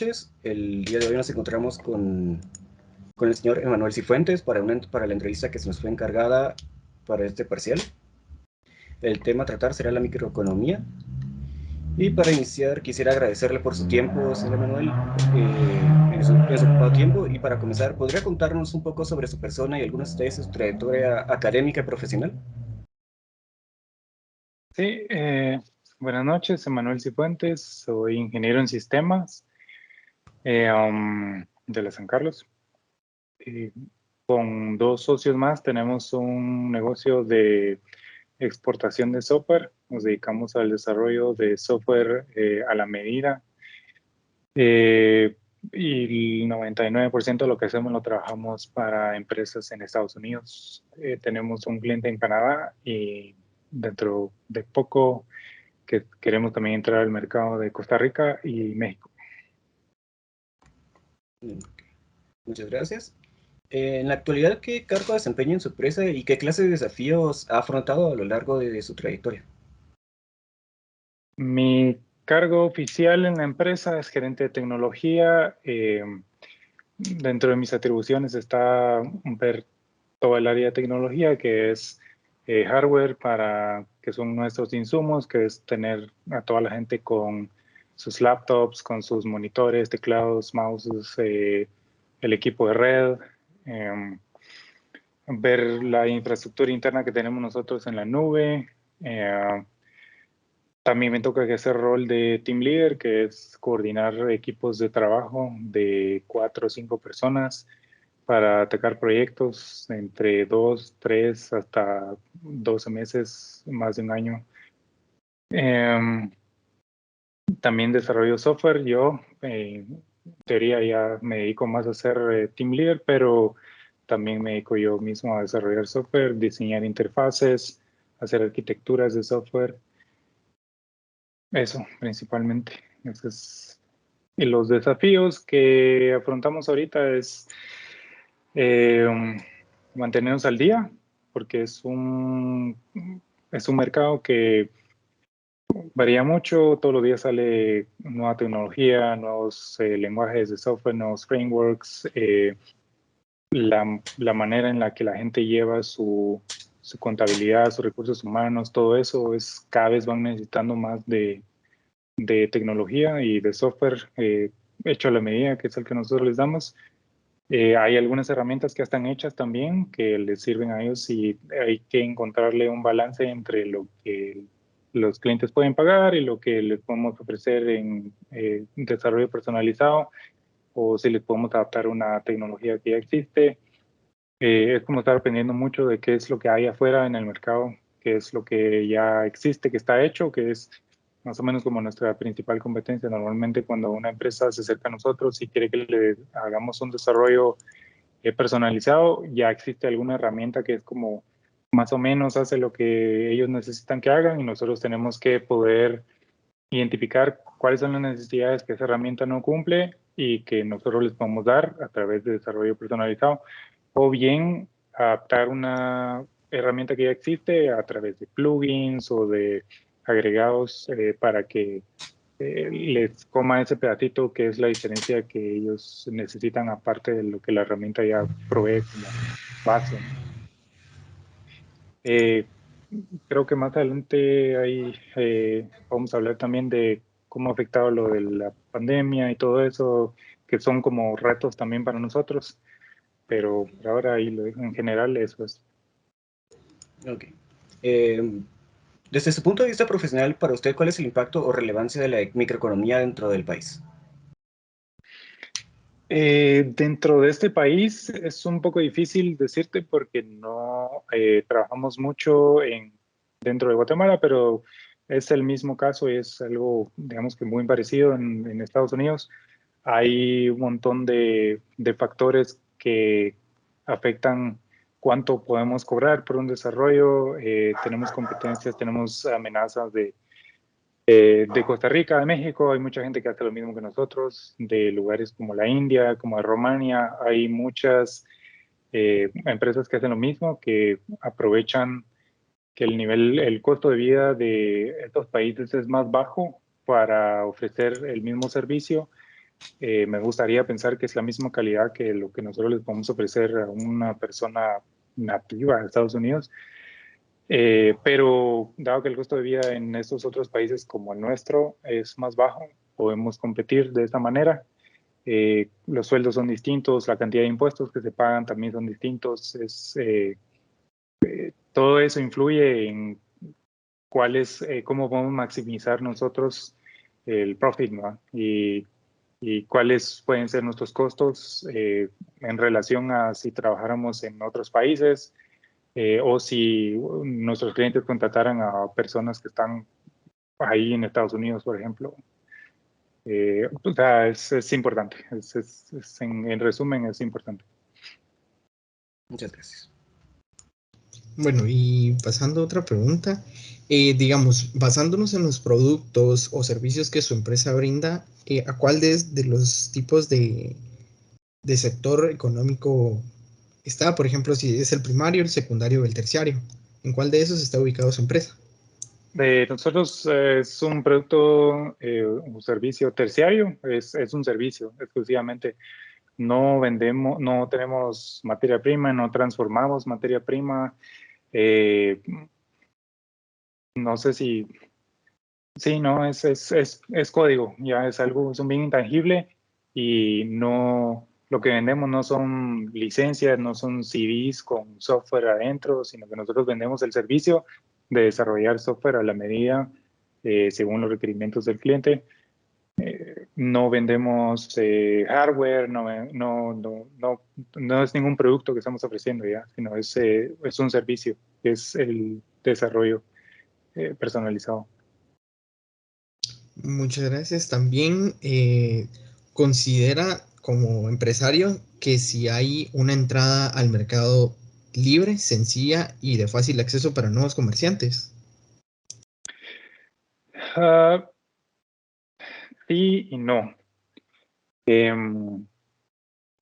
noches. El día de hoy nos encontramos con el señor Emanuel Cifuentes para la entrevista que se nos fue encargada para este parcial. El tema a tratar será la microeconomía. Y para iniciar quisiera agradecerle por su tiempo, señor Emanuel, en su ocupado tiempo. Y para comenzar, ¿podría contarnos un poco sobre su persona y algunos detalles de su trayectoria académica y profesional? Sí, buenas noches, Emanuel Cifuentes, soy ingeniero en sistemas de la San Carlos. Con dos socios más tenemos un negocio de exportación de software. Nos dedicamos al desarrollo de software a la medida. Y el 99% de lo que hacemos lo trabajamos para empresas en Estados Unidos. Tenemos un cliente en Canadá y dentro de poco que queremos también entrar al mercado de Costa Rica y México. Muchas gracias. En la actualidad, ¿qué cargo desempeña en su empresa y qué clase de desafíos ha afrontado a lo largo de su trayectoria? Mi cargo oficial en la empresa es gerente de tecnología. Dentro de mis atribuciones está ver todo el área de tecnología, que es hardware para que son nuestros insumos, que es tener a toda la gente con sus laptops, con sus monitores, teclados, mouses, el equipo de red, ver la infraestructura interna que tenemos nosotros en la nube. También me toca hacer rol de team leader, que es coordinar equipos de trabajo de 4 o 5 personas para atacar proyectos entre 2, 3 hasta 12 meses, más de un año. También desarrollo software. Yo, en teoría, ya me dedico más a ser team leader, pero también me dedico yo mismo a desarrollar software, diseñar interfaces, hacer arquitecturas de software. Eso, principalmente. Y los desafíos que afrontamos ahorita es eh, mantenernos al día, porque es un mercado que varía mucho. Todos los días sale nueva tecnología, nuevos lenguajes de software, nuevos frameworks. La manera en la que la gente lleva su contabilidad, sus recursos humanos, todo eso cada vez van necesitando más de tecnología y de software hecho a la medida, que es el que nosotros les damos. Hay algunas herramientas que ya están hechas también que les sirven a ellos y hay que encontrarle un balance entre lo que los clientes pueden pagar y lo que les podemos ofrecer en desarrollo personalizado, o si les podemos adaptar una tecnología que ya existe. Es como estar aprendiendo mucho de qué es lo que hay afuera en el mercado, qué es lo que ya existe, que está hecho, que es más o menos como nuestra principal competencia. Normalmente cuando una empresa se acerca a nosotros y quiere que le hagamos un desarrollo personalizado, ya existe alguna herramienta que es como más o menos hace lo que ellos necesitan que hagan, y nosotros tenemos que poder identificar cuáles son las necesidades que esa herramienta no cumple y que nosotros les podemos dar a través de desarrollo personalizado, o bien adaptar una herramienta que ya existe a través de plugins o de agregados para que les coma ese pedacito que es la diferencia que ellos necesitan, aparte de lo que la herramienta ya provee como base. Eh, Creo que más adelante ahí vamos a hablar también de cómo ha afectado lo de la pandemia y todo eso, que son como retos también para nosotros, pero por ahora ahí lo dejo. En general eso es. Ok. Desde su punto de vista profesional, para usted, ¿cuál es el impacto o relevancia de la microeconomía dentro del país? Dentro de este país es un poco difícil decirte porque no trabajamos mucho dentro de Guatemala, pero es el mismo caso y es algo, digamos que muy parecido en Estados Unidos. Hay un montón de factores que afectan cuánto podemos cobrar por un desarrollo. Tenemos competencias, tenemos amenazas de Costa Rica, de México. Hay mucha gente que hace lo mismo que nosotros, de lugares como la India, como de Rumania. Hay muchas empresas que hacen lo mismo, que aprovechan que el costo de vida de estos países es más bajo para ofrecer el mismo servicio, Me gustaría pensar que es la misma calidad que lo que nosotros les podemos ofrecer a una persona nativa de Estados Unidos. Pero dado que el costo de vida en estos otros países como el nuestro es más bajo, podemos competir de esta manera. Los sueldos son distintos, la cantidad de impuestos que se pagan también son distintos. Todo eso influye en cómo podemos maximizar nosotros el profit, ¿no? Y cuáles pueden ser nuestros costos en relación a si trabajáramos en otros países o si nuestros clientes contrataran a personas que están ahí en Estados Unidos, por ejemplo. O sea, es importante. En resumen, es importante. Muchas gracias. Bueno, y pasando a otra pregunta, digamos, basándonos en los productos o servicios que su empresa brinda, ¿a cuál de los tipos de sector económico está? Por ejemplo, si es el primario, el secundario o el terciario. ¿En cuál de esos está ubicado su empresa? Nosotros es un producto, un servicio terciario, es un servicio exclusivamente. No vendemos, no tenemos materia prima, no transformamos materia prima. No sé si, sí, no, es código, ya es algo, es un bien intangible y no, lo que vendemos no son licencias, no son CDs con software adentro, sino que nosotros vendemos el servicio de desarrollar software a la medida según los requerimientos del cliente. No vendemos hardware, no es ningún producto que estamos ofreciendo ya, sino es un servicio, es el desarrollo personalizado. Muchas gracias. También considera como empresario que si hay una entrada al mercado libre, sencilla y de fácil acceso para nuevos comerciantes. Sí y no. En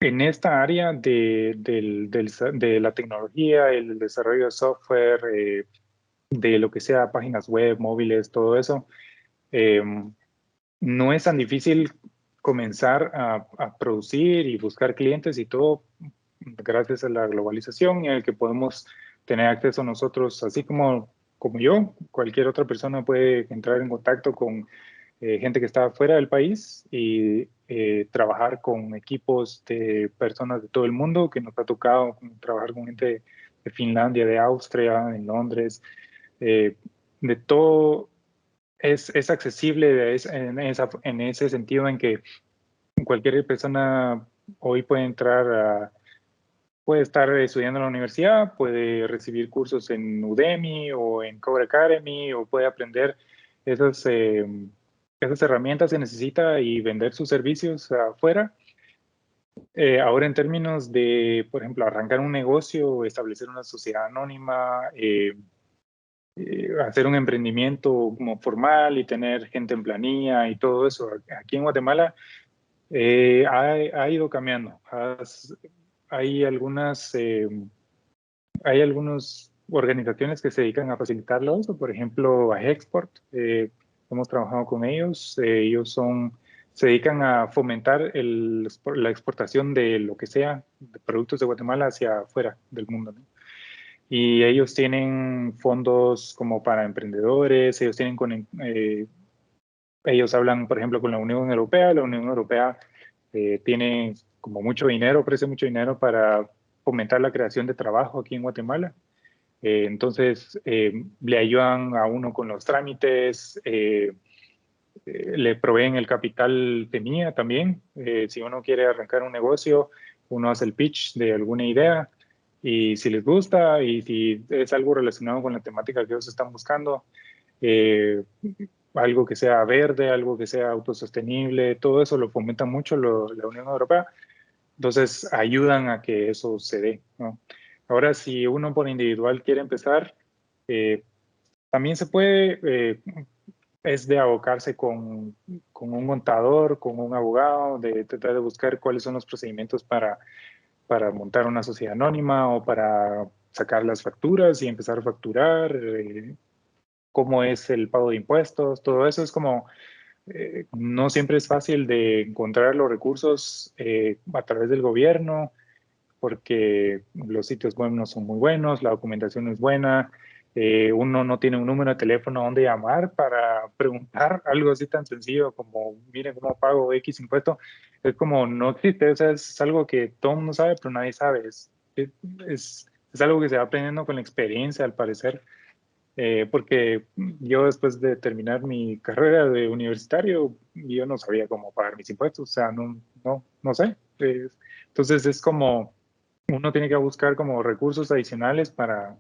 esta área de la tecnología, el desarrollo de software, de lo que sea páginas web, móviles, todo eso, no es tan difícil comenzar a producir y buscar clientes y todo gracias a la globalización y al que podemos tener acceso nosotros, así como yo, cualquier otra persona puede entrar en contacto con gente que está fuera del país y trabajar con equipos de personas de todo el mundo, que nos ha tocado trabajar con gente de Finlandia, de Austria, en Londres, de todo. Es accesible en ese sentido en que cualquier persona hoy puede puede estar estudiando en la universidad, puede recibir cursos en Udemy o en Code Academy o puede aprender esas, esas herramientas que necesita y vender sus servicios afuera. Ahora en términos de, por ejemplo, arrancar un negocio, establecer una sociedad anónima, hacer un emprendimiento como formal y tener gente en planilla y todo eso, aquí en Guatemala ha ido cambiando. Hay hay algunas organizaciones que se dedican a facilitarlo eso, por ejemplo, a Export. Hemos trabajado con ellos. Se dedican a fomentar la exportación de lo que sea, de productos de Guatemala hacia afuera del mundo, ¿no? Y ellos tienen fondos como para emprendedores, ellos hablan, por ejemplo, con la Unión Europea. La Unión Europea tiene como mucho dinero, ofrece mucho dinero para fomentar la creación de trabajo aquí en Guatemala. Entonces, le ayudan a uno con los trámites, le proveen el capital tenía también. Si uno quiere arrancar un negocio, uno hace el pitch de alguna idea y si les gusta y si es algo relacionado con la temática que ellos están buscando, eh, algo que sea verde, algo que sea autosostenible, todo eso lo fomenta mucho la Unión Europea. Entonces ayudan a que eso se dé, ¿no? Ahora, si uno por individual quiere empezar, también se puede, es de abocarse con un contador, con un abogado, de tratar de buscar cuáles son los procedimientos para montar una sociedad anónima o para sacar las facturas y empezar a facturar, cómo es el pago de impuestos, todo eso es como no siempre es fácil de encontrar los recursos a través del gobierno, porque los sitios web no son muy buenos, la documentación no es buena, uno no tiene un número de teléfono donde llamar para preguntar algo así tan sencillo como, miren cómo pago X impuesto. Es como, no existe, o sea, es algo que todo el mundo sabe, pero nadie sabe. Es algo que se va aprendiendo con la experiencia, al parecer. Porque yo después de terminar mi carrera de universitario, yo no sabía cómo pagar mis impuestos, o sea, no sé. Entonces es como, uno tiene que buscar como recursos adicionales para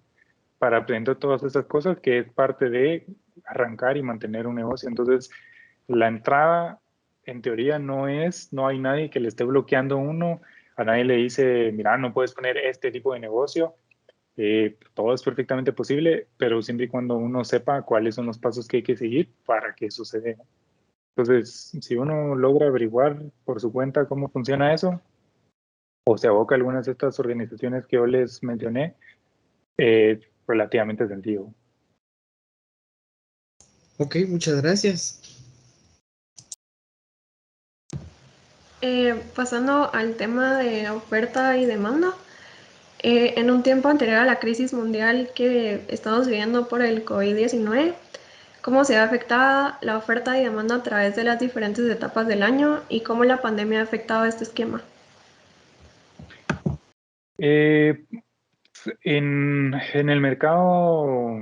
aprender todas esas cosas, que es parte de arrancar y mantener un negocio. Entonces, la entrada, en teoría, no hay nadie que le esté bloqueando a uno, a nadie le dice, mira, no puedes poner este tipo de negocio. Todo es perfectamente posible, pero siempre y cuando uno sepa cuáles son los pasos que hay que seguir para que suceda. Entonces, si uno logra averiguar por su cuenta cómo funciona eso, o se aboca a algunas de estas organizaciones que yo les mencioné, relativamente sencillo. Ok, muchas gracias. Pasando al tema de oferta y demanda, en un tiempo anterior a la crisis mundial que estamos viviendo por el COVID-19, ¿cómo se ve afectada la oferta y demanda a través de las diferentes etapas del año y cómo la pandemia ha afectado este esquema? En el mercado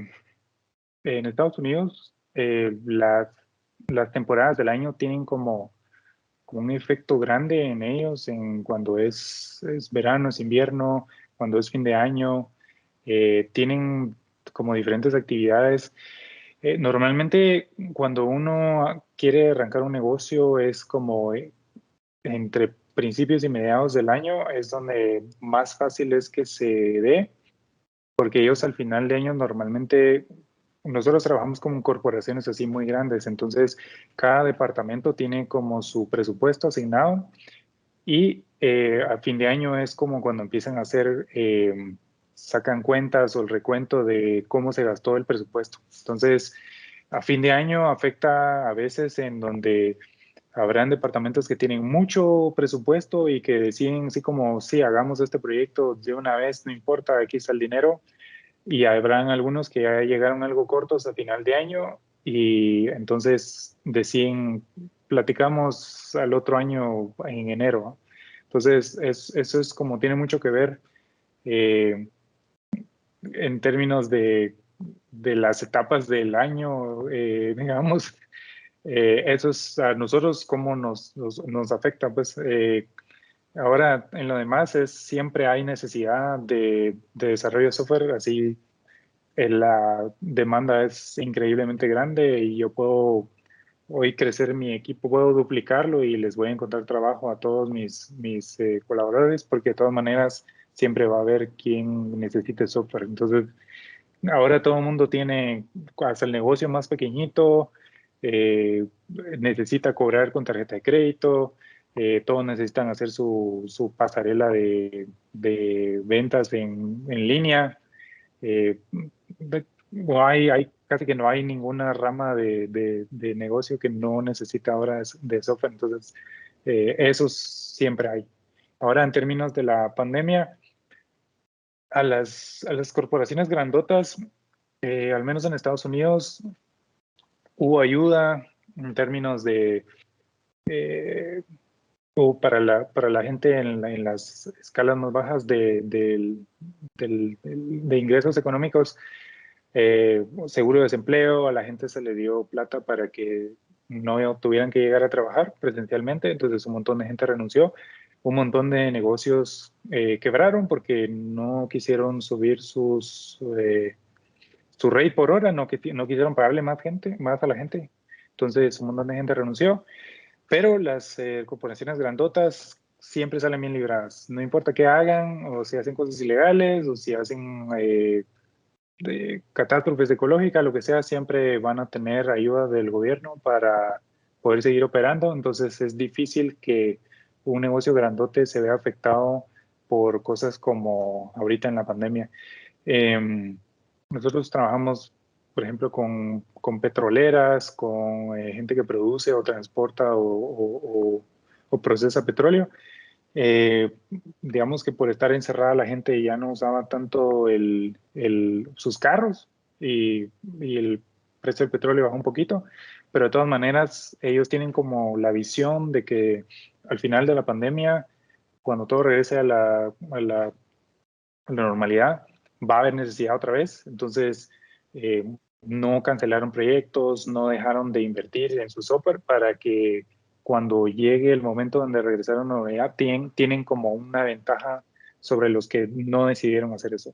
en Estados Unidos, las temporadas del año tienen como un efecto grande en ellos, en cuando es verano, es invierno, cuando es fin de año, tienen como diferentes actividades. Normalmente cuando uno quiere arrancar un negocio es como entre principios y mediados del año es donde más fácil es que se dé, porque ellos al final de año normalmente, nosotros trabajamos con corporaciones así muy grandes, entonces cada departamento tiene como su presupuesto asignado y a fin de año es como cuando empiezan a hacer, sacan cuentas o el recuento de cómo se gastó el presupuesto. Entonces, a fin de año afecta a veces en donde habrán departamentos que tienen mucho presupuesto y que deciden así como, sí, hagamos este proyecto de una vez, no importa, aquí está el dinero. Y habrán algunos que ya llegaron algo cortos a final de año y entonces deciden, platicamos al otro año en enero. Entonces, eso es como tiene mucho que ver eh, en términos de las etapas del año, digamos. Eso es a nosotros cómo nos afecta. Pues ahora en lo demás es siempre hay necesidad de desarrollo de software, así la demanda es increíblemente grande y yo puedo hoy crecer mi equipo, puedo duplicarlo y les voy a encontrar trabajo a todos mis colaboradores porque de todas maneras siempre va a haber quien necesite software. Entonces, ahora todo el mundo tiene, hasta el negocio más pequeñito, eh, necesita cobrar con tarjeta de crédito, todos necesitan hacer su pasarela de ventas en línea. Eh, hay casi que no hay ninguna rama de negocio que no necesita ahora de software, entonces esos siempre hay. Ahora, en términos de la pandemia, a las corporaciones grandotas, al menos en Estados Unidos, hubo ayuda en términos o para la gente en las escalas más bajas de ingresos económicos, seguro de desempleo, a la gente se le dio plata para que no tuvieran que llegar a trabajar presencialmente, entonces un montón de gente renunció, un montón de negocios quebraron porque no quisieron subir su rate por hora, no quisieron pagarle más a la gente, entonces un montón de gente renunció, pero las corporaciones grandotas siempre salen bien libradas, no importa qué hagan, o si hacen cosas ilegales, o si hacen de catástrofes ecológicas, lo que sea, siempre van a tener ayuda del gobierno para poder seguir operando. Entonces es difícil que un negocio grandote se vea afectado por cosas como ahorita en la pandemia. Nosotros trabajamos por ejemplo, con petroleras, con gente que produce o transporta o procesa petróleo. Eh, digamos que por estar encerrada la gente ya no usaba tanto sus carros y el precio del petróleo bajó un poquito, pero de todas maneras ellos tienen como la visión de que al final de la pandemia, cuando todo regrese a la normalidad, va a haber necesidad otra vez. Entonces, eh, no cancelaron proyectos, no dejaron de invertir en su software para que cuando llegue el momento donde regresaron a la normalidad, tienen como una ventaja sobre los que no decidieron hacer eso.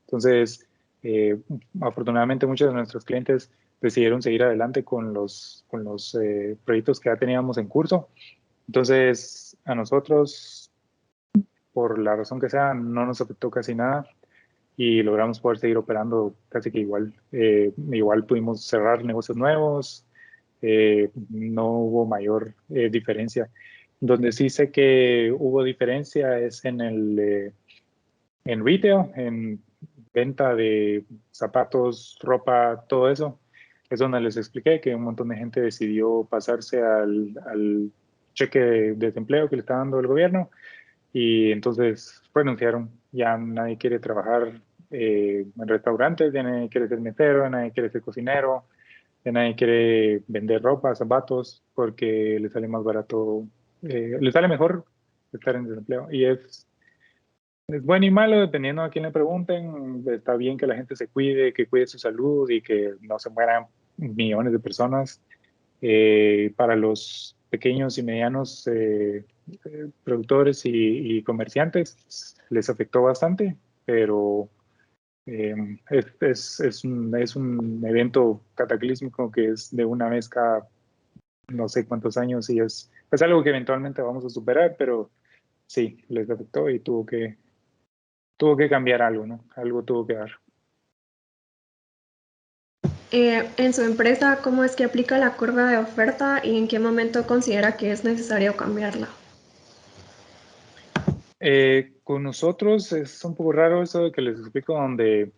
Entonces, eh, afortunadamente muchos de nuestros clientes decidieron seguir adelante con los proyectos que ya teníamos en curso. Entonces, a nosotros, por la razón que sea, no nos afectó casi nada y logramos poder seguir operando casi que igual. Igual pudimos cerrar negocios nuevos, no hubo mayor diferencia. Donde sí sé que hubo diferencia es en retail, en venta de zapatos, ropa, todo eso. Es donde les expliqué que un montón de gente decidió pasarse al cheque de desempleo que le está dando el gobierno y entonces renunciaron. Ya nadie quiere trabajar en restaurantes, ya nadie quiere ser mesero, ya nadie quiere ser cocinero, ya nadie quiere vender ropa, zapatos, porque le sale más barato, le sale mejor estar en desempleo. Y es bueno y malo dependiendo a quién le pregunten. Está bien que la gente se cuide, que cuide su salud y que no se mueran millones de personas. Para los pequeños y medianos productores y comerciantes les afectó bastante, pero eh, es un evento cataclísmico que es de una vez cada no sé cuántos años y es algo que eventualmente vamos a superar, pero sí, les afectó y tuvo que cambiar algo, ¿no? Algo tuvo que dar. En su empresa, ¿cómo es que aplica la curva de oferta y en qué momento considera que es necesario cambiarla? Con nosotros es un poco raro eso de que les explico, donde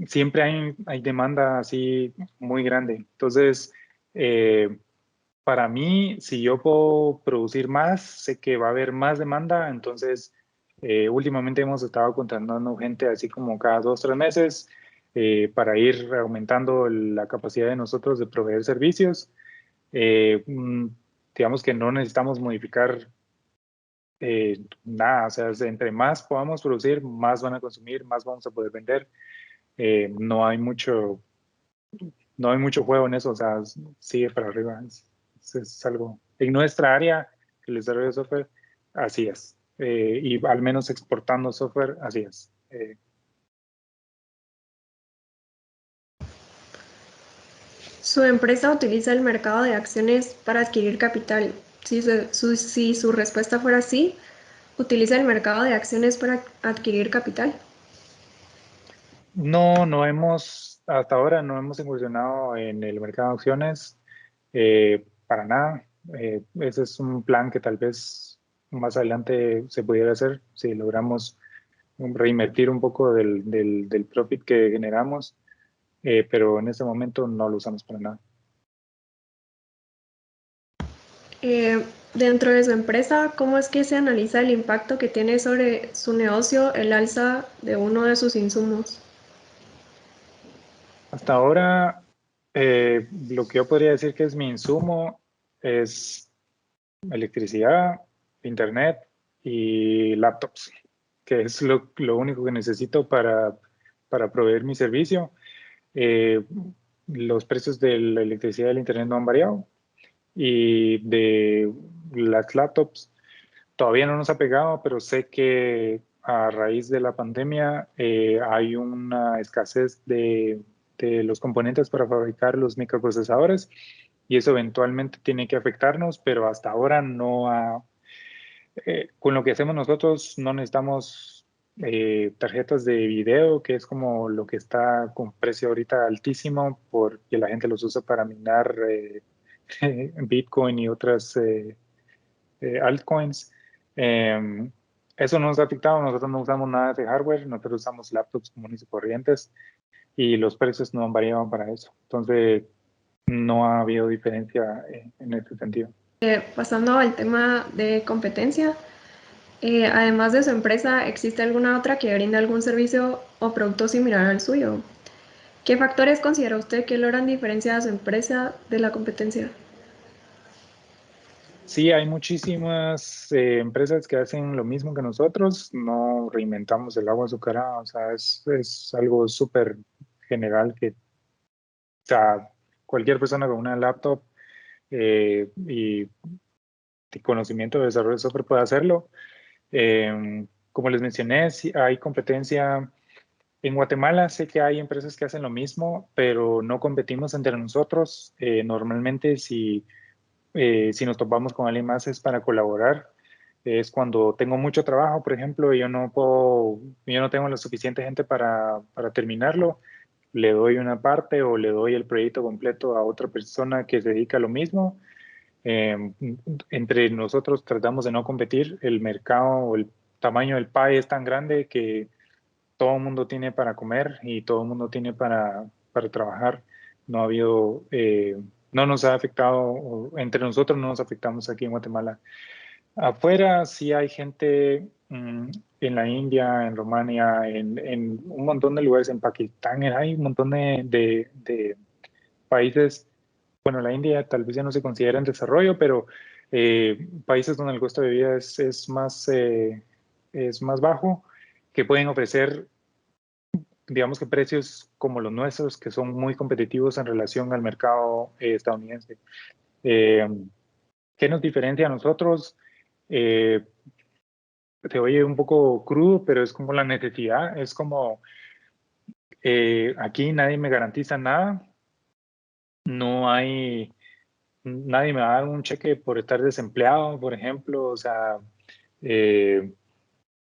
siempre hay demanda así muy grande. Entonces, eh, para mí, si yo puedo producir más, sé que va a haber más demanda. Entonces, últimamente hemos estado contratando gente así como cada 2, 3 meses para ir aumentando la capacidad de nosotros de proveer servicios. Digamos que no necesitamos modificar nada, o sea, entre más podamos producir, más van a consumir, más vamos a poder vender. No hay mucho juego en eso, o sea, sigue para arriba. Es algo. En nuestra área, el desarrollo de software, así es. Y al menos exportando software, así es. Su empresa utiliza el mercado de acciones para adquirir capital. Si su respuesta fuera sí, ¿utiliza el mercado de acciones para adquirir capital? Hasta ahora no hemos incursionado en el mercado de acciones para nada. Ese es un plan que tal vez más adelante se pudiera hacer si logramos reinvertir un poco del profit que generamos, pero en este momento no lo usamos para nada. Dentro de su empresa, ¿cómo es que se analiza el impacto que tiene sobre su negocio el alza de uno de sus insumos? Hasta ahora, lo que yo podría decir que es mi insumo es electricidad, internet y laptops, que es lo único que necesito para proveer mi servicio. Eh, los precios de la electricidad y el internet no han variado y de las laptops todavía no nos ha pegado, pero sé que a raíz de la pandemia hay una escasez de los componentes para fabricar los microprocesadores y eso eventualmente tiene que afectarnos, pero hasta ahora no ha... con lo que hacemos nosotros no necesitamos tarjetas de video, que es como lo que está con precio ahorita altísimo porque la gente los usa para minar Bitcoin y otras altcoins. Eh, Eso no nos ha afectado, nosotros no usamos nada de hardware, nosotros usamos laptops comunes y corrientes. y los precios no han variado para eso. Entonces, no ha habido diferencia en ese sentido. Pasando al tema de competencia, además de su empresa, ¿existe alguna otra que brinda algún servicio o producto similar al suyo? ¿Qué factores considera usted que logran diferenciar a su empresa de la competencia? Sí, hay muchísimas empresas que hacen lo mismo que nosotros, no reinventamos el agua azucarada, o sea, es algo súper general que, o sea, cualquier persona con una laptop y conocimiento de desarrollo de software puede hacerlo. Como les mencioné, sí hay competencia. En Guatemala sé que hay empresas que hacen lo mismo, pero no competimos entre nosotros. Normalmente si nos topamos con alguien más es para colaborar. Es cuando tengo mucho trabajo, por ejemplo, y yo no tengo la suficiente gente para terminarlo, le doy una parte o le doy el proyecto completo a otra persona que se dedica a lo mismo. Eh, Entre nosotros tratamos de no competir. El mercado o el tamaño del pie es tan grande que todo el mundo tiene para comer y todo el mundo tiene para trabajar. No ha habido, no nos ha afectado, o entre nosotros no nos afectamos aquí en Guatemala. Afuera sí hay gente en la India, en Rumania, en un montón de lugares, en Pakistán, hay un montón de países. Bueno, la India tal vez ya no se considera en desarrollo, pero países donde el costo de vida es más bajo, que pueden ofrecer, digamos que precios como los nuestros, que son muy competitivos en relación al mercado estadounidense. Eh, ¿Qué nos diferencia a nosotros? Eh, Se oye un poco crudo, pero es como la necesidad, es como aquí nadie me garantiza nada, no hay, nadie me va a dar un cheque por estar desempleado, por ejemplo, o sea, eh,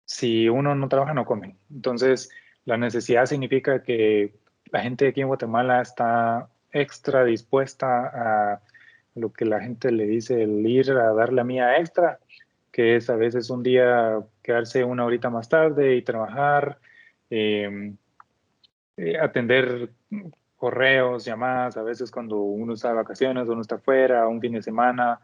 si uno no trabaja, no come. Entonces, la necesidad significa que la gente aquí en Guatemala está extra dispuesta a lo que la gente le dice, el ir a dar la mía extra, que es a veces un día quedarse una horita más tarde y trabajar, eh, atender correos, llamadas, a veces cuando uno está de vacaciones, uno está fuera, un fin de semana.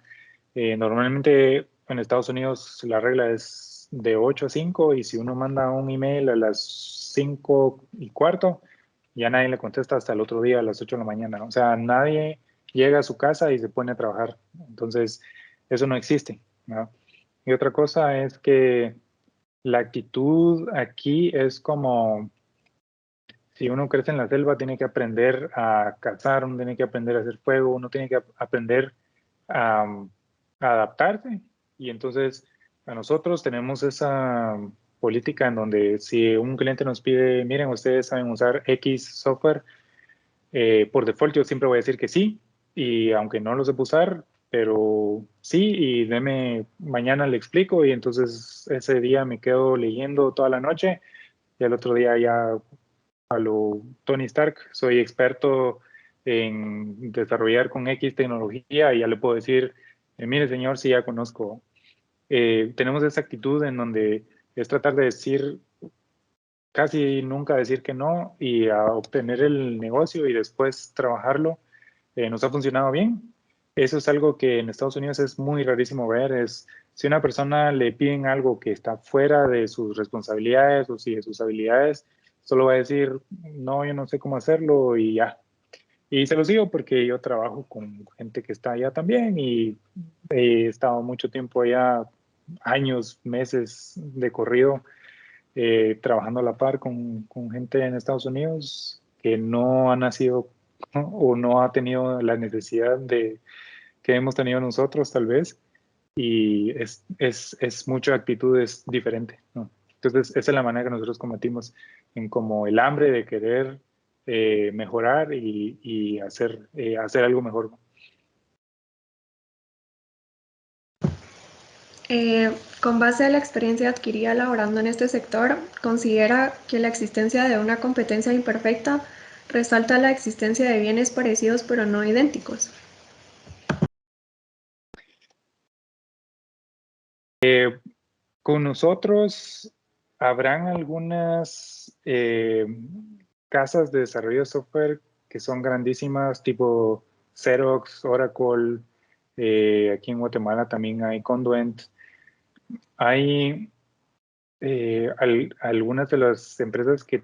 Normalmente en Estados Unidos la regla es de 8 a 5 y si uno manda un email a las 5:15, ya nadie le contesta hasta el otro día a las 8 de la mañana. O sea, nadie llega a su casa y se pone a trabajar. Entonces, eso no existe, ¿no? Y otra cosa es que la actitud aquí es como si uno crece en la selva, tiene que aprender a cazar, uno tiene que aprender a hacer fuego, uno tiene que aprender a adaptarse. Y entonces, a nosotros tenemos esa política en donde si un cliente nos pide, miren, ustedes saben usar X software, por default yo siempre voy a decir que sí, y aunque no lo sepa usar, pero sí, y mañana le explico, y entonces ese día me quedo leyendo toda la noche, y al otro día ya a lo Tony Stark, soy experto en desarrollar con X tecnología y ya le puedo decir, mire señor, sí ya conozco. Tenemos esa actitud en donde es tratar de decir, casi nunca decir que no y a obtener el negocio y después trabajarlo. Nos ha funcionado bien. Eso es algo que en Estados Unidos es muy rarísimo ver, es si a una persona le piden algo que está fuera de sus responsabilidades o si de sus habilidades, solo va a decir, no, yo no sé cómo hacerlo y ya. Y se los digo porque yo trabajo con gente que está allá también y he estado mucho tiempo allá, años, meses de corrido, trabajando a la par con gente en Estados Unidos que no ha nacido, ¿no? O no ha tenido la necesidad que hemos tenido nosotros tal vez y es mucha actitud, es diferente, ¿no? Entonces esa es la manera que nosotros combatimos en como el hambre de querer mejorar y hacer algo mejor. Con base a la experiencia adquirida laborando en este sector, ¿considera que la existencia de una competencia imperfecta resalta la existencia de bienes parecidos pero no idénticos? Con nosotros habrán algunas casas de desarrollo de software que son grandísimas, tipo Xerox, Oracle, aquí en Guatemala también hay Conduent. Hay algunas de las empresas que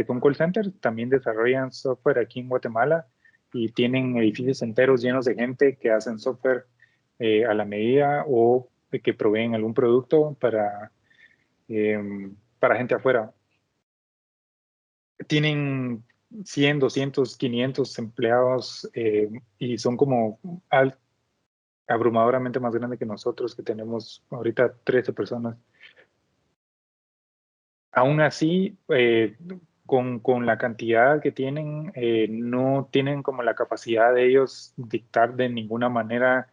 son call centers, también desarrollan software aquí en Guatemala y tienen edificios enteros llenos de gente que hacen software a la medida o que proveen algún producto para gente afuera. Tienen 100, 200, 500 empleados y son como abrumadoramente más grandes que nosotros, que tenemos ahorita 13 personas. Aún así, con la cantidad que tienen, no tienen como la capacidad de ellos dictar de ninguna manera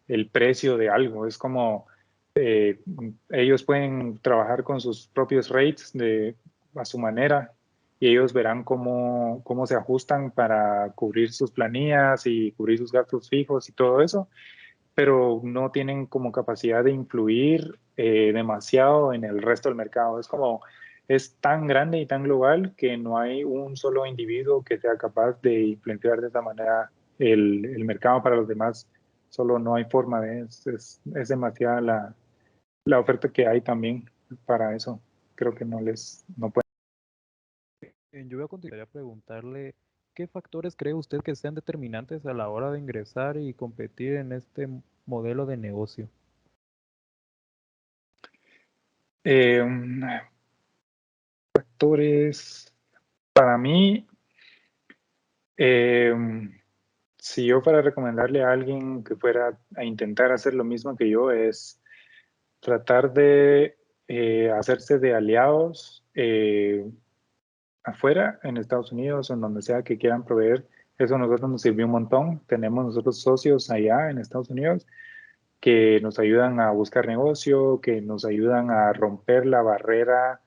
el precio de algo. Es como ellos pueden trabajar con sus propios rates a su manera y ellos verán cómo se ajustan para cubrir sus planillas y cubrir sus gastos fijos y todo eso, pero no tienen como capacidad de influir demasiado en el resto del mercado. Es tan grande y tan global que no hay un solo individuo que sea capaz de influenciar de esa manera el mercado para los demás. Solo no hay forma es demasiada la oferta que hay también para eso. Creo que no pueden. Yo voy a continuar a preguntarle, ¿qué factores cree usted que sean determinantes a la hora de ingresar y competir en este modelo de negocio? Factores, para mí, si yo fuera a recomendarle a alguien que fuera a intentar hacer lo mismo que yo, es tratar de hacerse de aliados afuera, en Estados Unidos o en donde sea que quieran proveer. Eso a nosotros nos sirvió un montón. Tenemos nosotros socios allá en Estados Unidos que nos ayudan a buscar negocio, que nos ayudan a romper la barrera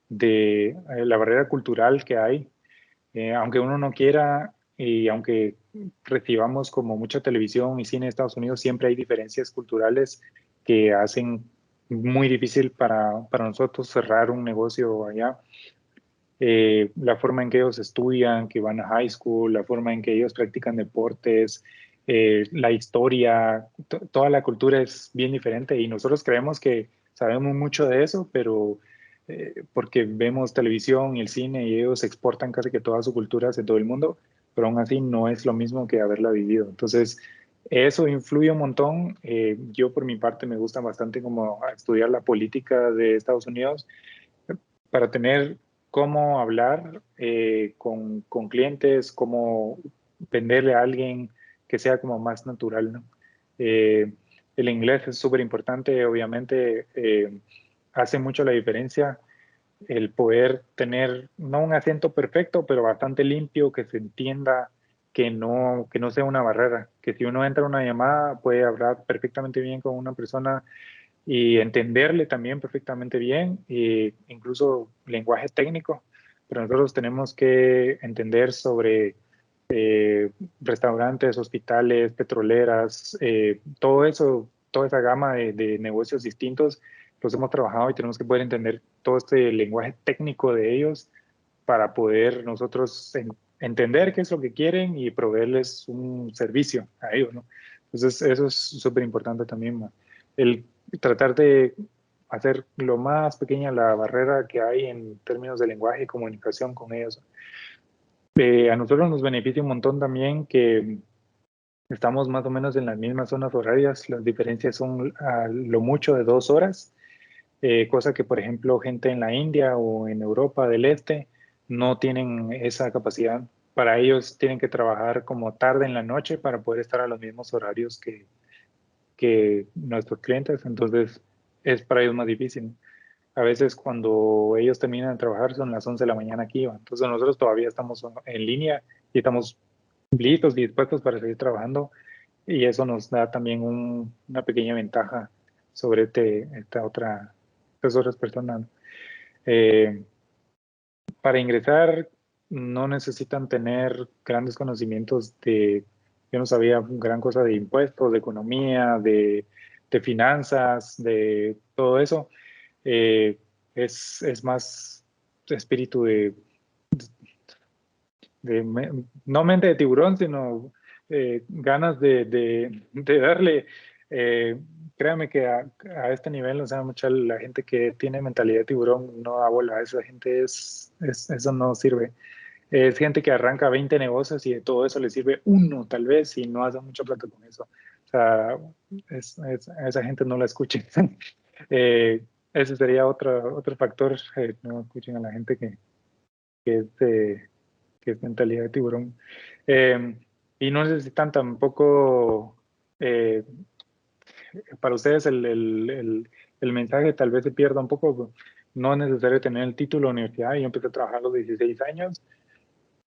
la barrera cultural que hay. Aunque uno no quiera y aunque recibamos como mucha televisión y cine en Estados Unidos, siempre hay diferencias culturales que hacen muy difícil para nosotros cerrar un negocio allá. La forma en que ellos estudian, que van a high school, la forma en que ellos practican deportes, la historia, toda la cultura es bien diferente y nosotros creemos que sabemos mucho de eso, pero porque vemos televisión y el cine y ellos exportan casi que toda su cultura hacia todo el mundo, pero aún así no es lo mismo que haberla vivido. Entonces, eso influye un montón. Yo por mi parte me gusta bastante como estudiar la política de Estados Unidos para tener cómo hablar con clientes, cómo venderle a alguien que sea como más natural, ¿no? El inglés es súper importante, obviamente, hace mucho la diferencia el poder tener, no un acento perfecto, pero bastante limpio, que se entienda, que no sea una barrera, que si uno entra a una llamada puede hablar perfectamente bien con una persona y entenderle también perfectamente bien, e incluso lenguaje técnico, pero nosotros tenemos que entender sobre restaurantes, hospitales, petroleras, todo eso, toda esa gama de negocios distintos, los hemos trabajado y tenemos que poder entender todo este lenguaje técnico de ellos para poder nosotros entender qué es lo que quieren y proveerles un servicio a ellos, ¿no? Entonces, eso es súper importante también, ¿no? El tratar de hacer lo más pequeña la barrera que hay en términos de lenguaje y comunicación con ellos. A nosotros nos beneficia un montón también que estamos más o menos en las mismas zonas horarias, las diferencias son a lo mucho de 2 horas, cosa que por ejemplo gente en la India o en Europa del Este no tienen esa capacidad. Para ellos tienen que trabajar como tarde en la noche para poder estar a los mismos horarios que nuestros clientes, entonces es para ellos más difícil. A veces cuando ellos terminan de trabajar son las 11 de la mañana aquí, ¿va? Entonces nosotros todavía estamos en línea y estamos listos y dispuestos para seguir trabajando y eso nos da también una pequeña ventaja sobre estas otras personas. Para ingresar no necesitan tener grandes conocimientos yo no sabía gran cosa de impuestos, de economía, de finanzas, de todo eso. Es más espíritu no mente de tiburón, sino ganas de darle. Créame que a este nivel, o sea, mucha la gente que tiene mentalidad de tiburón no da bola. Esa gente eso no sirve. Es gente que arranca 20 negocios y de todo eso le sirve uno, tal vez, y no hace mucha plata con eso. O sea, a esa gente no la escuchen. Ese sería otro factor. No escuchen a la gente que es, que es mentalidad de tiburón. Y no necesitan tampoco, para ustedes el mensaje tal vez se pierda un poco. No es necesario tener el título de universidad. Yo empecé a trabajar a los 16 años,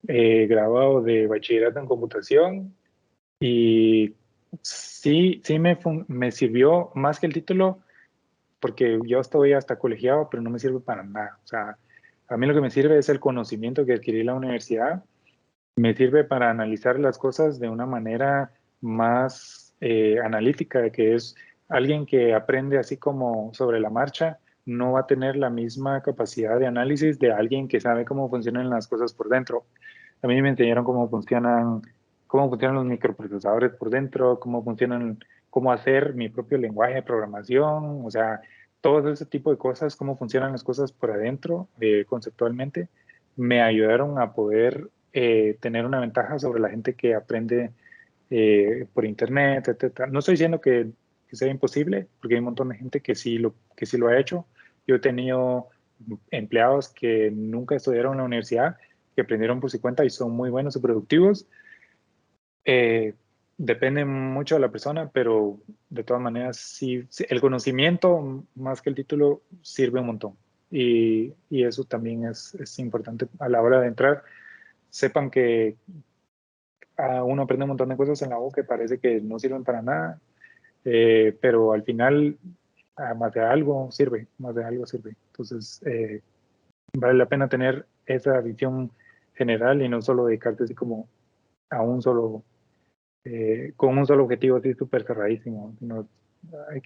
graduado de bachillerato en computación, y sí me sirvió más que el título, porque yo estoy hasta colegiado, pero no me sirve para nada. O sea, a mí lo que me sirve es el conocimiento que adquirí en la universidad. Me sirve para analizar las cosas de una manera más analítica, que es alguien que aprende así como sobre la marcha, no va a tener la misma capacidad de análisis de alguien que sabe cómo funcionan las cosas por dentro. A mí me enseñaron cómo funcionan los microprocesadores por dentro, cómo hacer mi propio lenguaje de programación, o sea, todo ese tipo de cosas, cómo funcionan las cosas por adentro, conceptualmente, me ayudaron a poder tener una ventaja sobre la gente que aprende por internet, etc. No estoy diciendo que sea imposible, porque hay un montón de gente que sí lo ha hecho. Yo he tenido empleados que nunca estudiaron en la universidad, que aprendieron por su cuenta y son muy buenos y productivos. Eh, Depende mucho de la persona, pero de todas maneras, sí, el conocimiento más que el título sirve un montón. Y eso también es importante a la hora de entrar. Sepan que uno aprende un montón de cosas en la U que parece que no sirven para nada, pero al final, más de algo sirve, más de algo sirve. Entonces, vale la pena tener esa visión general y no solo dedicarte así como a un solo, con un solo objetivo así súper cerradísimo, sino hay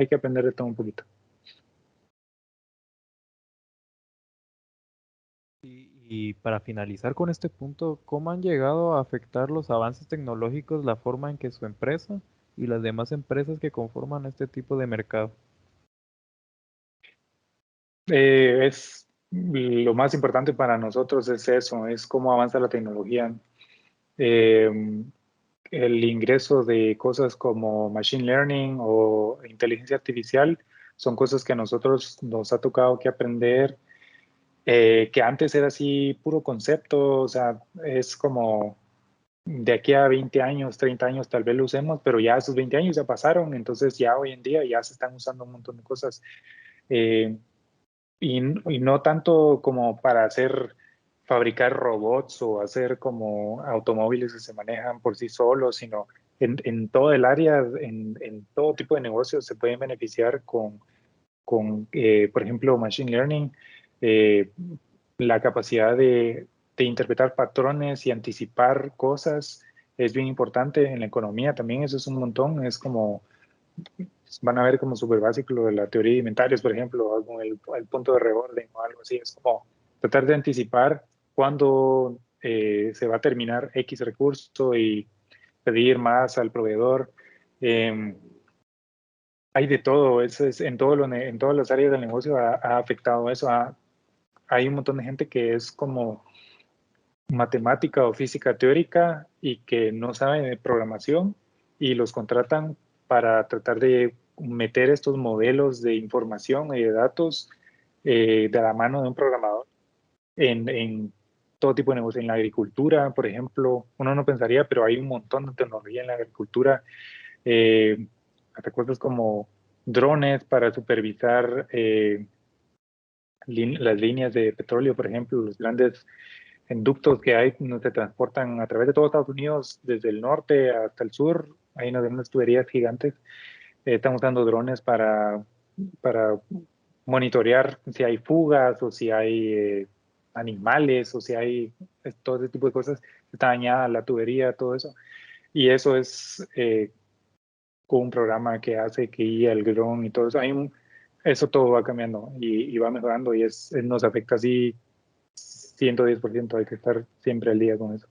que aprender de todo un poquito. Y para finalizar con este punto, ¿cómo han llegado a afectar los avances tecnológicos la forma en que su empresa y las demás empresas que conforman este tipo de mercado? Es lo más importante para nosotros es eso, es cómo avanza la tecnología. Eh, el ingreso de cosas como machine learning o inteligencia artificial son cosas que a nosotros nos ha tocado que aprender, que antes era así puro concepto, o sea, es como de aquí a 20 años, 30 años tal vez lo usemos, pero ya esos 20 años ya pasaron, entonces ya hoy en día ya se están usando un montón de cosas. Eh, y no tanto como para fabricar robots o hacer como automóviles que se manejan por sí solos, sino en todo el área, en todo tipo de negocios se pueden beneficiar por ejemplo, machine learning, eh, la capacidad de interpretar patrones y anticipar cosas es bien importante en la economía también, eso es un montón, es como van a ver como súper básico lo de la teoría de inventarios, por ejemplo, algo, el punto de reorden o algo así. Es como tratar de anticipar cuándo se va a terminar X recurso y pedir más al proveedor. Eh, Hay de todo, eso es en todas las áreas del negocio ha afectado eso. Hay un montón de gente que es como matemática o física teórica y que no saben de programación y los contratan para tratar de meter estos modelos de información y de datos de la mano de un programador en todo tipo de negocio. En la agricultura, por ejemplo, uno no pensaría, pero hay un montón de tecnología en la agricultura, hasta cosas como drones para supervisar las líneas de petróleo, por ejemplo, los grandes en ductos que hay, no se transportan a través de todo Estados Unidos, desde el norte hasta el sur. Hay unas tuberías gigantes. Están usando drones para monitorear si hay fugas o si hay animales o si hay todo ese tipo de cosas. Está dañada la tubería, todo eso. Y eso es con un programa que hace que guía el dron y todo eso. Eso todo va cambiando y va mejorando y nos afecta así 110%, hay que estar siempre al día con eso.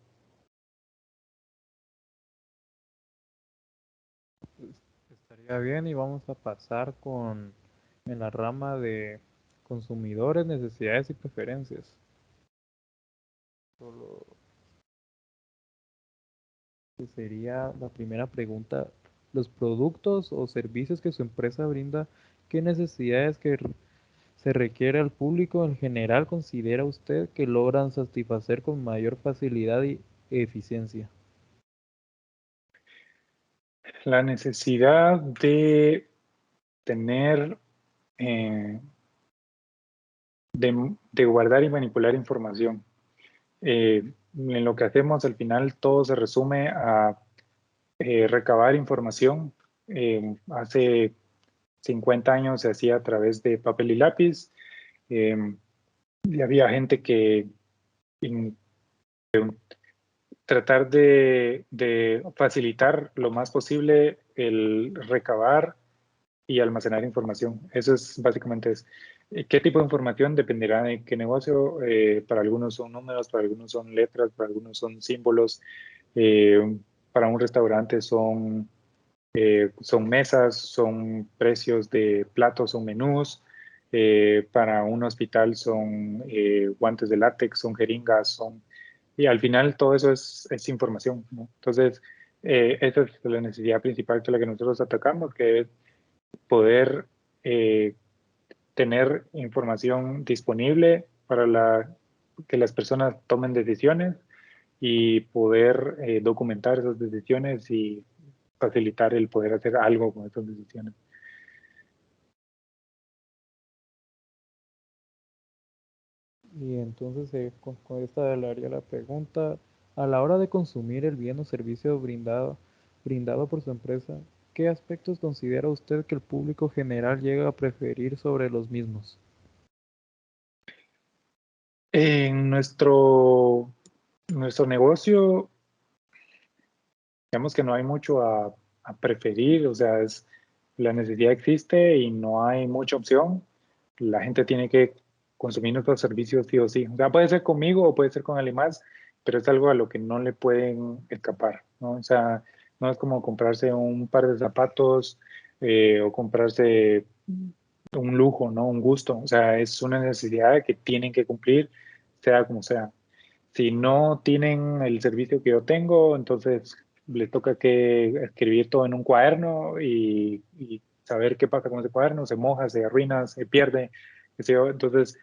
Estaría bien y vamos a pasar en la rama de consumidores, necesidades y preferencias. Solo que sería la primera pregunta, los productos o servicios que su empresa brinda, ¿qué necesidades se requiere al público en general considera usted que logran satisfacer con mayor facilidad y eficiencia? La necesidad de tener, eh, de guardar y manipular información. En lo que hacemos al final todo se resume a recabar información. Hace 50 años se hacía a través de papel y lápiz. Y había gente que tratar de facilitar lo más posible el recabar y almacenar información. Eso es básicamente es. ¿Qué tipo de información? Dependerá de qué negocio. Para algunos son números, para algunos son letras, para algunos son símbolos. Para un restaurante son mesas, son precios de platos, son menús. Para un hospital son guantes de látex, son jeringas, y al final todo eso es información, ¿no? Entonces, esa es la necesidad principal que la que nosotros atacamos, que es poder tener información disponible para que las personas tomen decisiones y poder documentar esas decisiones y facilitar el poder hacer algo con esas decisiones. Y entonces con esta le haría la pregunta, a la hora de consumir el bien o servicio brindado por su empresa, ¿qué aspectos considera usted que el público general llega a preferir sobre los mismos? En nuestro negocio, digamos que no hay mucho a preferir, o sea, la necesidad existe y no hay mucha opción. La gente tiene que consumir nuestros servicios sí o sí. O sea, puede ser conmigo o puede ser con alguien más, pero es algo a lo que no le pueden escapar, ¿no? O sea, no es como comprarse un par de zapatos o comprarse un lujo, ¿no? Un gusto. O sea, es una necesidad que tienen que cumplir, sea como sea. Si no tienen el servicio que yo tengo, entonces les toca que escribir todo en un cuaderno y saber qué pasa con ese cuaderno, se moja, se arruina, se pierde, qué sé yo. Entonces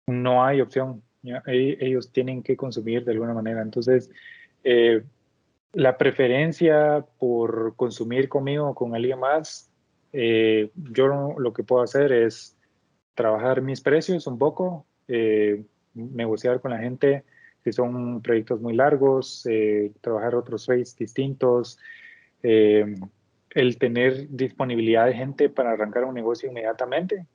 no hay opción, ¿ya? Ellos tienen que consumir de alguna manera. Entonces, eh, la preferencia por consumir conmigo o con alguien más, yo lo que puedo hacer es trabajar mis precios un poco, negociar con la gente si son proyectos muy largos, trabajar otros rates distintos, eh, el tener disponibilidad de gente para arrancar un negocio inmediatamente.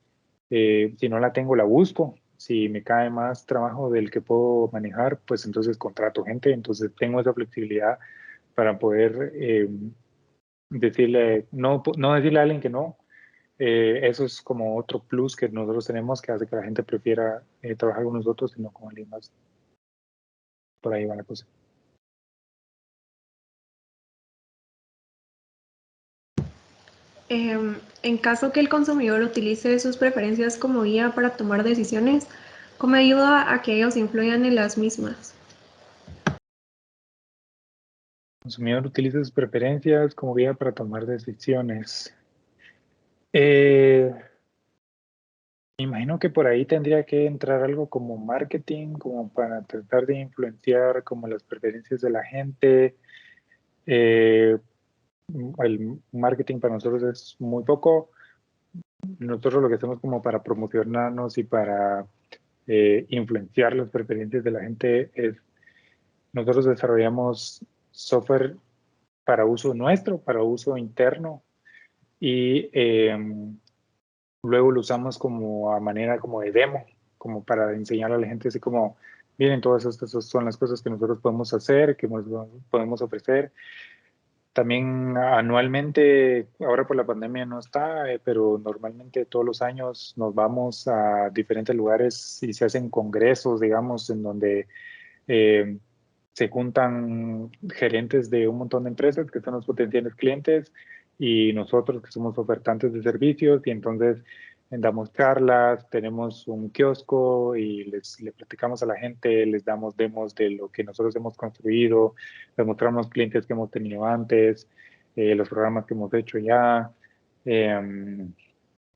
Si no la tengo, la busco. Si me cae más trabajo del que puedo manejar, pues entonces contrato gente. Entonces tengo esa flexibilidad para poder decirle, no decirle a alguien que no. Eso es como otro plus que nosotros tenemos que hace que la gente prefiera trabajar con nosotros y no con alguien más. Por ahí va la cosa. En caso que el consumidor utilice sus preferencias como guía para tomar decisiones, ¿cómo ayuda a que ellos influyan en las mismas? El consumidor utiliza sus preferencias como guía para tomar decisiones. Me imagino que por ahí tendría que entrar algo como marketing, como para tratar de influenciar como las preferencias de la gente. Eh, el marketing para nosotros es muy poco. Nosotros lo que hacemos como para promocionarnos y para influenciar las preferencias de la gente es, nosotros desarrollamos software para uso nuestro, para uso interno y luego lo usamos como a manera como de demo, como para enseñar a la gente así como, miren, todas estas son las cosas que nosotros podemos hacer, que podemos ofrecer. También anualmente, ahora por la pandemia no está, pero normalmente todos los años nos vamos a diferentes lugares y se hacen congresos, digamos, en donde eh, se juntan gerentes de un montón de empresas que son los potenciales clientes y nosotros que somos ofertantes de servicios, y entonces damos charlas, tenemos un kiosco y le platicamos a la gente, les damos demos de lo que nosotros hemos construido, les mostramos clientes que hemos tenido antes, los programas que hemos hecho ya,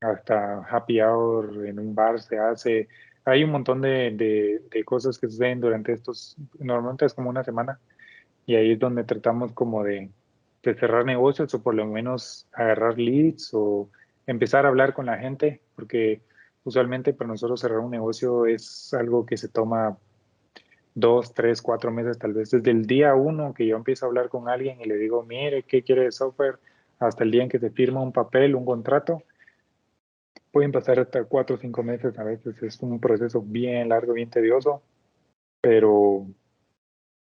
hasta happy hour en un bar se hace. Hay un montón de cosas que suceden durante estos, normalmente es como una semana, y ahí es donde tratamos como de cerrar negocios o por lo menos agarrar leads o empezar a hablar con la gente, porque usualmente para nosotros cerrar un negocio es algo que se toma 2, 3, 4 meses, tal vez desde el día uno que yo empiezo a hablar con alguien y le digo, mire, ¿qué quiere de software? Hasta el día en que se firma un papel, un contrato, pueden pasar hasta 4 o 5 meses. A veces es un proceso bien largo, bien tedioso, pero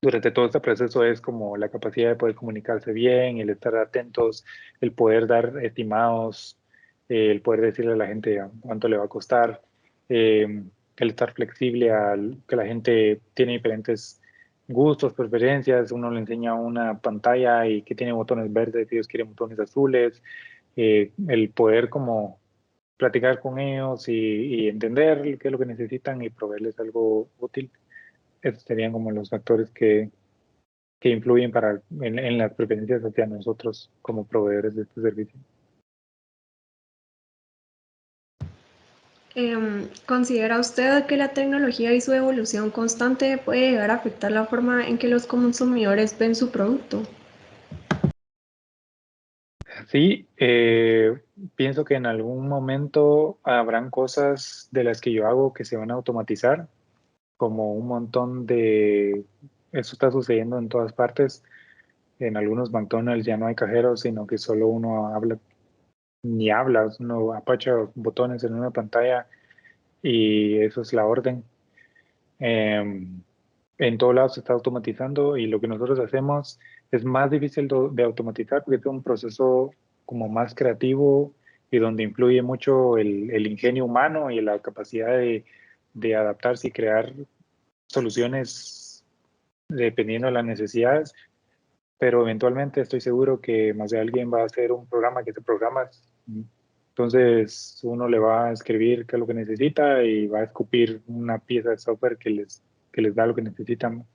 durante todo este proceso es como la capacidad de poder comunicarse bien, el estar atentos, el poder dar estimados, el poder decirle a la gente cuánto le va a costar, el estar flexible al que la gente tiene diferentes gustos, preferencias. Uno le enseña una pantalla y que tiene botones verdes y ellos quieren botones azules, el poder como platicar con ellos y entender qué es lo que necesitan y proveerles algo útil. Estos serían como los factores que influyen en las preferencias hacia nosotros como proveedores de este servicio. ¿Considera usted que la tecnología y su evolución constante puede llegar a afectar la forma en que los consumidores ven su producto? Sí, pienso que en algún momento habrán cosas de las que yo hago que se van a automatizar, como un montón de... Eso está sucediendo en todas partes. En algunos McDonald's ya no hay cajeros, sino que solo uno habla, ni habla, uno apacha botones en una pantalla y eso es la orden. En todo lado se está automatizando y lo que nosotros hacemos es más difícil de automatizar porque es un proceso como más creativo y donde influye mucho el ingenio humano y la capacidad de adaptarse y crear soluciones dependiendo de las necesidades, pero eventualmente estoy seguro que más de alguien va a hacer un programa que te programas. Entonces uno le va a escribir qué es lo que necesita y va a escupir una pieza de software que les da lo que necesitan.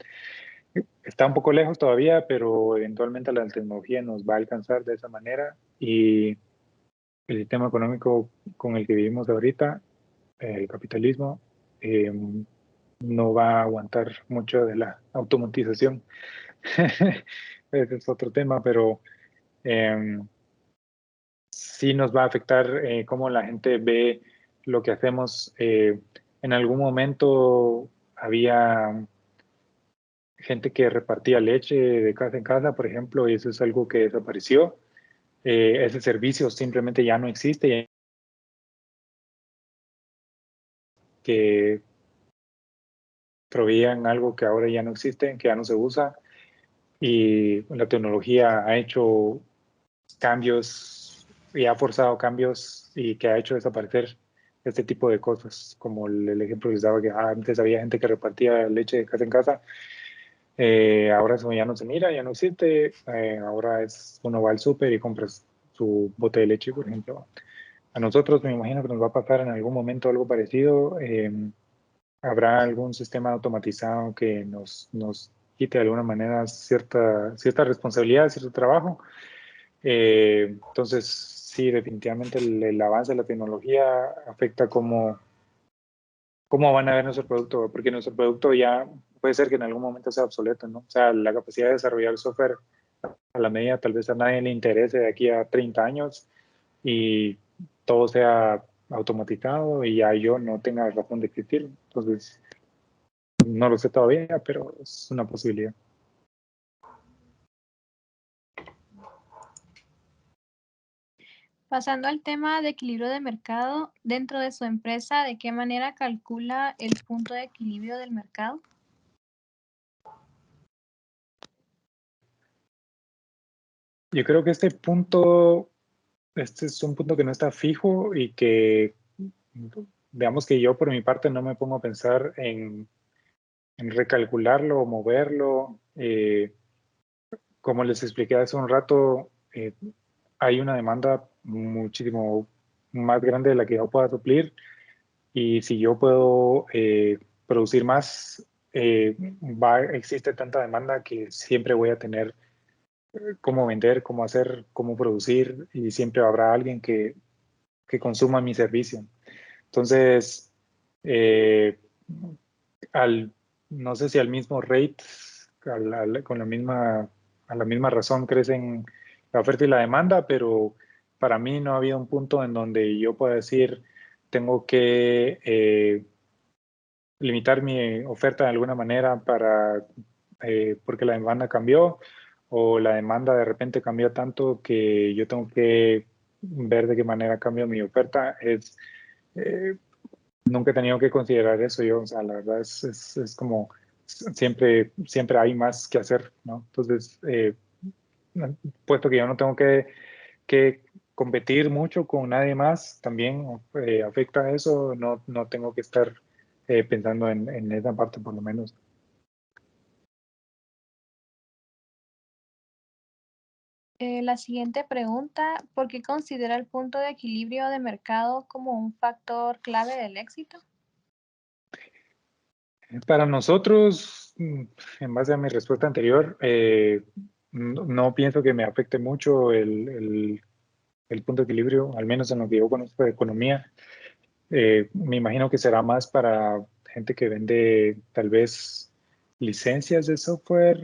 Está un poco lejos todavía, pero eventualmente la tecnología nos va a alcanzar de esa manera y el sistema económico con el que vivimos ahorita, el capitalismo, no va a aguantar mucho de la automatización. Ese es otro tema, pero sí nos va a afectar cómo la gente ve lo que hacemos. En algún momento había gente que repartía leche de casa en casa, por ejemplo, y eso es algo que desapareció. Ese servicio simplemente ya no existe, que proveían algo que ahora ya no existe, que ya no se usa, y la tecnología ha hecho cambios y ha forzado cambios y que ha hecho desaparecer este tipo de cosas, como el ejemplo que les daba, que antes había gente que repartía leche de casa en casa. Ahora eso ya no se mira, ya no existe. Ahora uno va al súper y compra su bote de leche, por ejemplo. A nosotros me imagino que nos va a pasar en algún momento algo parecido. Habrá algún sistema automatizado que nos quite de alguna manera cierta responsabilidad, cierto trabajo. Entonces, sí, definitivamente el avance de la tecnología afecta cómo van a ver nuestro producto, porque nuestro producto ya puede ser que en algún momento sea obsoleto, ¿no? O sea, la capacidad de desarrollar software a la medida tal vez a nadie le interese de aquí a 30 años y todo sea automatizado y ya yo no tenga razón de existir. Entonces, no lo sé todavía, pero es una posibilidad. Pasando al tema de equilibrio de mercado, dentro de su empresa, ¿de qué manera calcula el punto de equilibrio del mercado? Yo creo que este es un punto que no está fijo y que, digamos que yo por mi parte no me pongo a pensar en recalcularlo o moverlo. Como les expliqué hace un rato, hay una demanda muchísimo más grande de la que yo pueda suplir, y si yo puedo producir más, existe tanta demanda que siempre voy a tener cómo vender, cómo hacer, cómo producir, y siempre habrá alguien que consuma mi servicio. Entonces, eh, no sé si al mismo rate, con a la misma razón crecen la oferta y la demanda, pero para mí no ha habido un punto en donde yo pueda decir, tengo que limitar mi oferta de alguna manera porque la demanda cambió, o la demanda de repente cambió tanto que yo tengo que ver de qué manera cambio mi oferta. Eh, Nunca he tenido que considerar eso yo. O sea, la verdad es como siempre hay más que hacer, ¿no? Entonces, puesto que yo no tengo que competir mucho con nadie más, también afecta eso. No tengo que estar pensando en esa parte, por lo menos. La siguiente pregunta, ¿por qué considera el punto de equilibrio de mercado como un factor clave del éxito? Para nosotros, en base a mi respuesta anterior, no pienso que me afecte mucho el punto de equilibrio, al menos en lo que yo conozco de economía. Me imagino que será más para gente que vende tal vez licencias de software,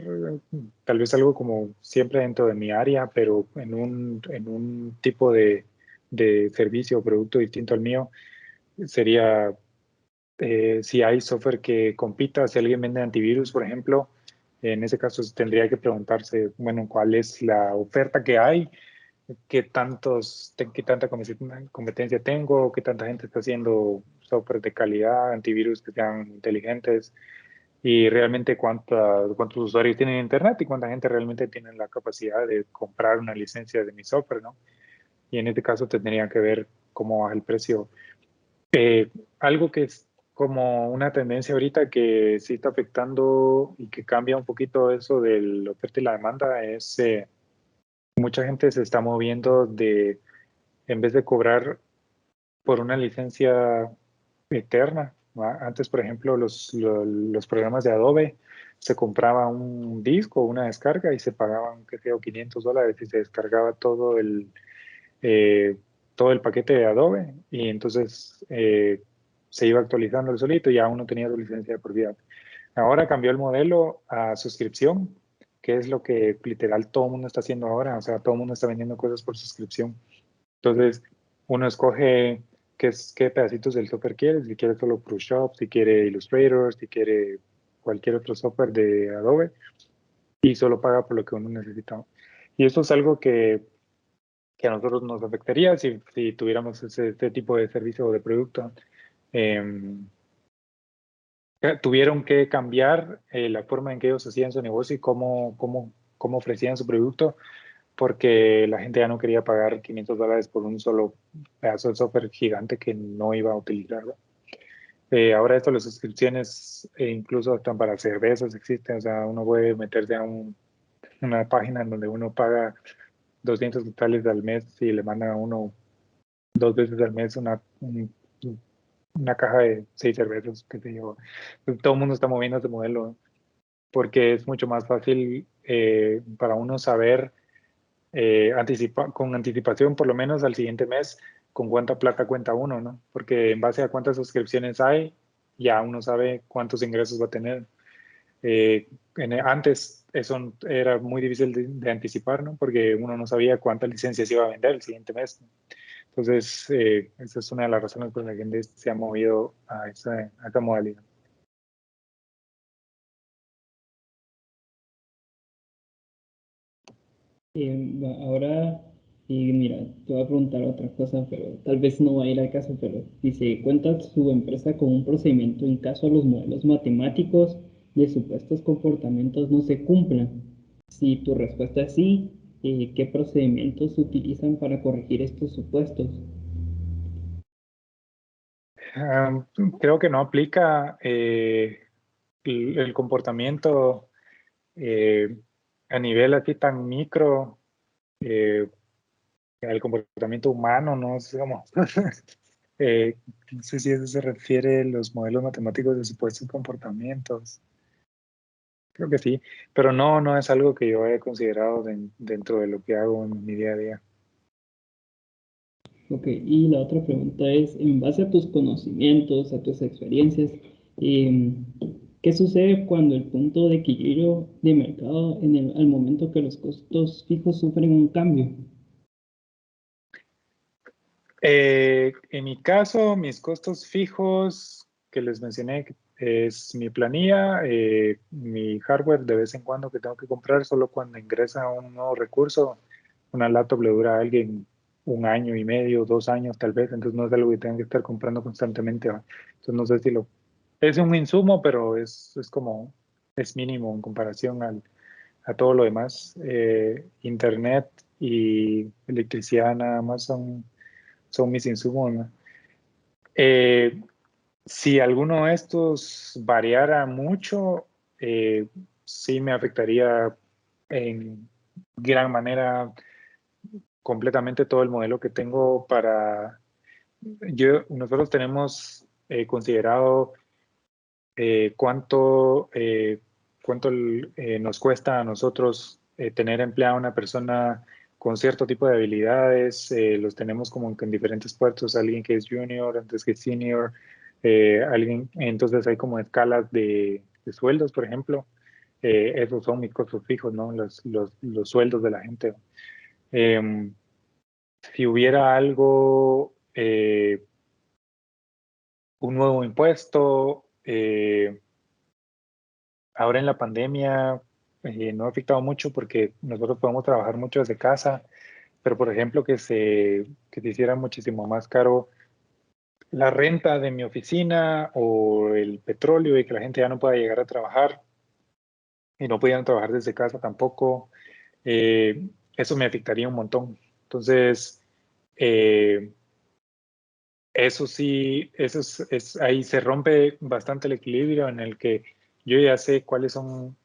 tal vez algo como siempre dentro de mi área, pero en un tipo de servicio o producto distinto al mío. Sería si hay software que compita, si alguien vende antivirus, por ejemplo, en ese caso tendría que preguntarse, bueno, cuál es la oferta que hay, qué tanta competencia tengo, qué tanta gente está haciendo software de calidad, antivirus que sean inteligentes, y realmente cuántos usuarios tienen internet y cuánta gente realmente tiene la capacidad de comprar una licencia de mi software, ¿no? Y en este caso tendría que ver cómo baja el precio. Algo que es como una tendencia ahorita que sí está afectando y que cambia un poquito eso de la oferta y la demanda es mucha gente se está moviendo en vez de cobrar por una licencia eterna, ¿va? Antes, por ejemplo, los programas de Adobe se compraba un disco o una descarga y se pagaban, qué sé yo, $500 y se descargaba eh, todo el paquete de Adobe, y entonces se iba actualizando el solito y ya uno tenía su licencia de por vida. Ahora cambió el modelo a suscripción, que es lo que literal todo el mundo está haciendo ahora. O sea, todo el mundo está vendiendo cosas por suscripción. Entonces, uno escoge qué pedacitos del software quiere, si quiere solo Photoshop, si quiere Illustrator, si quiere cualquier otro software de Adobe, y solo paga por lo que uno necesita. Y esto es algo que a nosotros nos afectaría si tuviéramos este tipo de servicio o de producto. Tuvieron que cambiar la forma en que ellos hacían su negocio y cómo ofrecían su producto, porque la gente ya no quería pagar $500 por un solo pedazo de software gigante que no iba a utilizar. Ahora esto, las suscripciones, incluso están para cervezas, existen. O sea, uno puede meterse a una página en donde uno paga $200 al mes y le mandan a uno 2 veces al mes una caja de 6 cervezas, que sé yo. Todo el mundo está moviendo ese modelo porque es mucho más fácil para uno saber con anticipación, por lo menos al siguiente mes, con cuánta plata cuenta uno, ¿no? Porque en base a cuántas suscripciones hay, ya uno sabe cuántos ingresos va a tener. Antes eso era muy difícil de anticipar, ¿no? Porque uno no sabía cuántas licencias iba a vender el siguiente mes, ¿no? Entonces, esa es una de las razones por las que la gente se ha movido a esa modalidad. Ahora, mira, te voy a preguntar otra cosa, pero tal vez no va a ir al caso, pero dice, ¿cuenta su empresa con un procedimiento en caso los modelos matemáticos de supuestos comportamientos no se cumplan? Si tu respuesta es sí, ¿qué procedimientos se utilizan para corregir estos supuestos? Creo que no aplica el comportamiento a nivel así tan micro, el comportamiento humano, ¿no? Es como, no sé si eso se refiere a los modelos matemáticos de supuestos comportamientos. Creo que sí, pero no es algo que yo haya considerado dentro de lo que hago en mi día a día. Ok, y la otra pregunta es, en base a tus conocimientos, a tus experiencias, ¿qué sucede cuando el punto de equilibrio de mercado al momento que los costos fijos sufren un cambio? En mi caso, mis costos fijos que les mencioné es mi planilla, mi hardware de vez en cuando que tengo que comprar solo cuando ingresa un nuevo recurso. Una laptop le dura a alguien 1 año y medio, 2 años tal vez, entonces no es algo que tengan que estar comprando constantemente, ¿va? Entonces no sé si lo... Es un insumo, pero es como, es mínimo en comparación a todo lo demás. Internet y electricidad nada más son mis insumos, ¿no? Eh, si alguno de estos variara mucho, sí me afectaría en gran manera completamente todo el modelo que tengo para... Nosotros tenemos considerado cuánto nos cuesta a nosotros tener empleada a una persona con cierto tipo de habilidades. Los tenemos como en diferentes puestos, alguien que es junior, antes que senior, entonces hay como escalas de sueldos, por ejemplo. Esos son mis costos fijos, ¿no? Los sueldos de la gente. Eh, si hubiera algo, un nuevo impuesto, ahora en la pandemia no ha afectado mucho porque nosotros podemos trabajar mucho desde casa, pero por ejemplo que se hiciera muchísimo más caro la renta de mi oficina o el petróleo y que la gente ya no pueda llegar a trabajar y no pudieran trabajar desde casa tampoco, eso me afectaría un montón. Entonces, eh, eso sí, ahí se rompe bastante el equilibrio en el que yo ya sé cuáles son.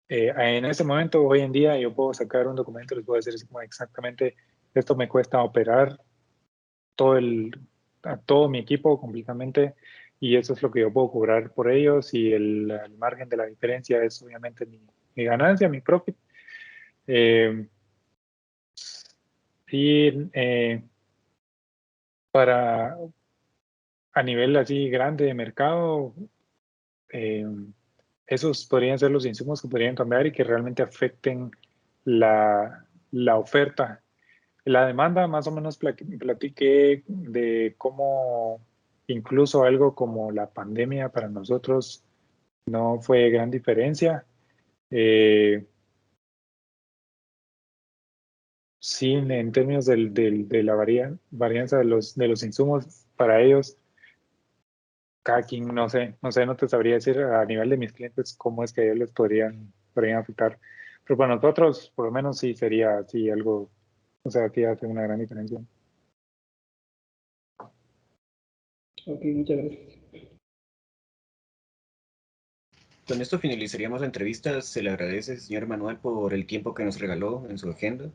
En ese momento, hoy en día, yo puedo sacar un documento, les puedo decir así como exactamente, esto me cuesta operar todo a todo mi equipo completamente y eso es lo que yo puedo cobrar por ellos y el margen de la diferencia es obviamente mi ganancia, mi profit. Eh, sí, para a nivel así grande de mercado, eh, esos podrían ser los insumos que podrían cambiar y que realmente afecten la oferta. La demanda, más o menos platiqué de cómo incluso algo como la pandemia para nosotros no fue gran diferencia. Eh, sí, en términos de la varianza de los insumos para ellos, cada quien, no te sabría decir a nivel de mis clientes cómo es que a ellos les podrían afectar. Pero para nosotros, por lo menos sí sería así algo, o sea, que hace una gran diferencia. Ok, muchas gracias. Con esto finalizaríamos la entrevista. Se le agradece, señor Manuel, por el tiempo que nos regaló en su agenda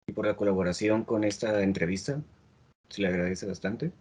y por la colaboración con esta entrevista. Se le agradece bastante.